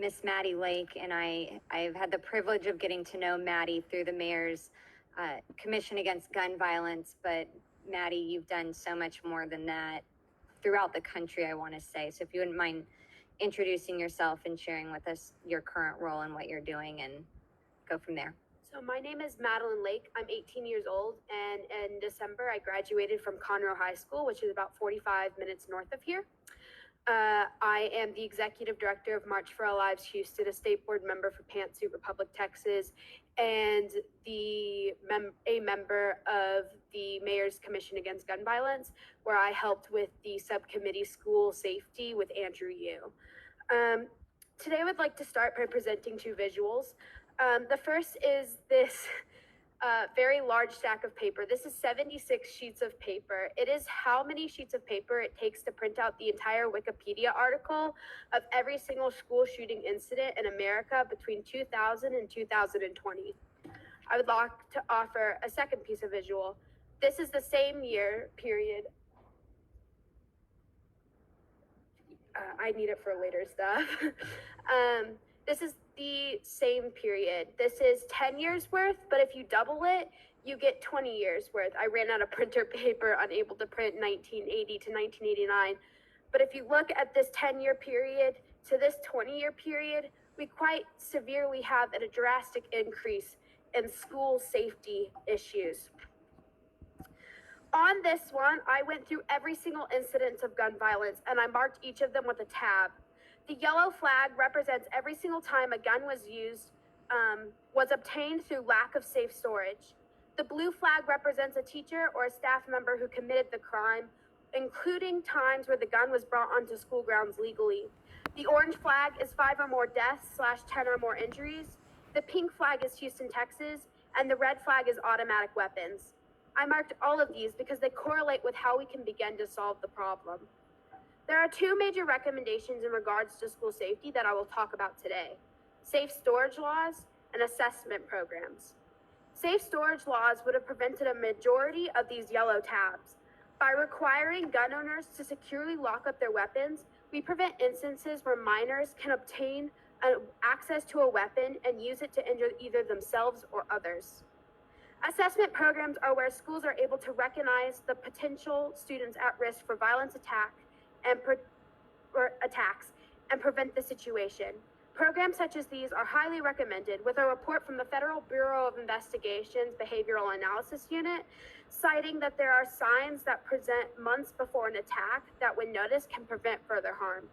Miss Maddie Lake, and I've had the privilege of getting to know Maddie through the mayor's Commission Against Gun Violence. But Maddie, you've done so much more than that throughout the country, I want to say. So if you wouldn't mind introducing yourself and sharing with us your current role and what you're doing, and go from there. So my name is Madeline Lake. I'm 18 years old, and in December I graduated from Conroe High School, which is about 45 minutes north of here. I am the executive director of March for Our Lives Houston, a state board member for Pantsuit Republic, Texas, and a member of the Mayor's Commission Against Gun Violence, where I helped with the subcommittee school safety with Andrew Yu. Today I would like to start by presenting two visuals. The first is this very large stack of paper. This is 76 sheets of paper. It is how many sheets of paper it takes to print out the entire Wikipedia article of every single school shooting incident in America between 2000 and 2020. I would like to offer a second piece of visual. This is the same year period. I need it for later stuff. This is the same period. This is 10 years worth, but if you double it, you get 20 years worth. I ran out of printer paper, unable to print 1980 to 1989. But if you look at this 10-year period to this 20-year period, we quite severely have a drastic increase in school safety issues. On this one, I went through every single incident of gun violence, and I marked each of them with a tab. The yellow flag represents every single time a gun was used, was obtained through lack of safe storage. The blue flag represents a teacher or a staff member who committed the crime, including times where the gun was brought onto school grounds legally. The orange flag is 5 or more deaths / 10 or more injuries. The pink flag is Houston, Texas, and the red flag is automatic weapons. I marked all of these because they correlate with how we can begin to solve the problem. There are two major recommendations in regards to school safety that I will talk about today: safe storage laws and assessment programs. Safe storage laws would have prevented a majority of these yellow tabs. By requiring gun owners to securely lock up their weapons, we prevent instances where minors can obtain access to a weapon and use it to injure either themselves or others. Assessment programs are where schools are able to recognize the potential students at risk for violence attacks and prevent the situation. Programs such as these are highly recommended, with a report from the Federal Bureau of Investigation's Behavioral Analysis Unit citing that there are signs that present months before an attack that, when noticed, can prevent further harm.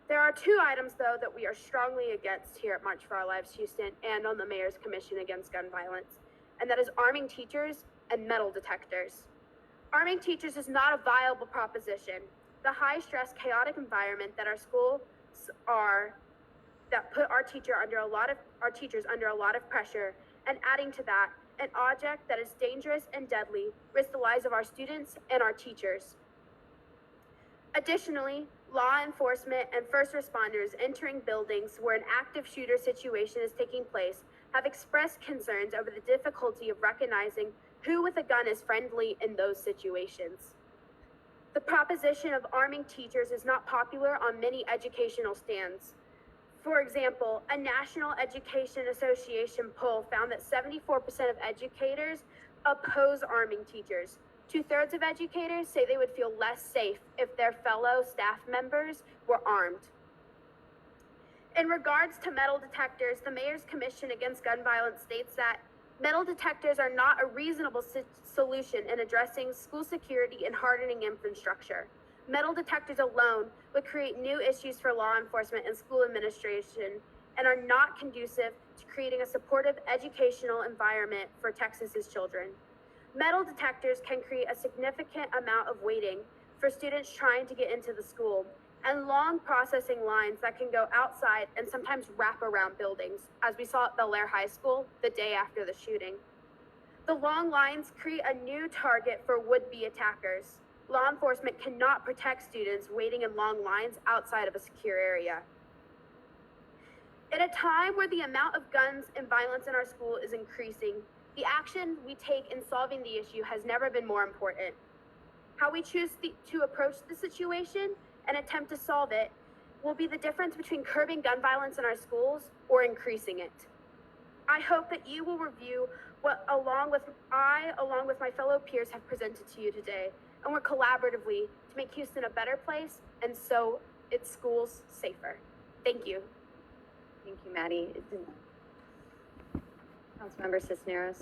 There are two items, though, that we are strongly against here at March for Our Lives Houston and on the Mayor's Commission Against Gun Violence, and that is arming teachers and metal detectors. Arming teachers is not a viable proposition. The high-stress, chaotic environment that our schools are, that put our teachers under a lot of pressure, and adding to that, an object that is dangerous and deadly risks the lives of our students and our teachers. Additionally, law enforcement and first responders entering buildings where an active shooter situation is taking place have expressed concerns over the difficulty of recognizing who with a gun is friendly in those situations. The proposition of arming teachers is not popular on many educational stands. For example, a National Education Association poll found that 74% of educators oppose arming teachers. 2/3 of educators say they would feel less safe if their fellow staff members were armed. In regards to metal detectors, the Mayor's Commission Against Gun Violence states that metal detectors are not a reasonable solution in addressing school security and hardening infrastructure. Metal detectors alone would create new issues for law enforcement and school administration and are not conducive to creating a supportive educational environment for Texas's children. Metal detectors can create a significant amount of waiting for students trying to get into the school, and long processing lines that can go outside and sometimes wrap around buildings, as we saw at Bel Air High School the day after the shooting. The long lines create a new target for would-be attackers. Law enforcement cannot protect students waiting in long lines outside of a secure area. At a time where the amount of guns and violence in our school is increasing, the action we take in solving the issue has never been more important. How we choose to approach the situation and attempt to solve it will be the difference between curbing gun violence in our schools or increasing it. I hope that you will review what along with my fellow peers have presented to you today and work collaboratively to make Houston a better place and so its schools safer. Thank you. Thank you, Maddie. Councilmember Cisneros.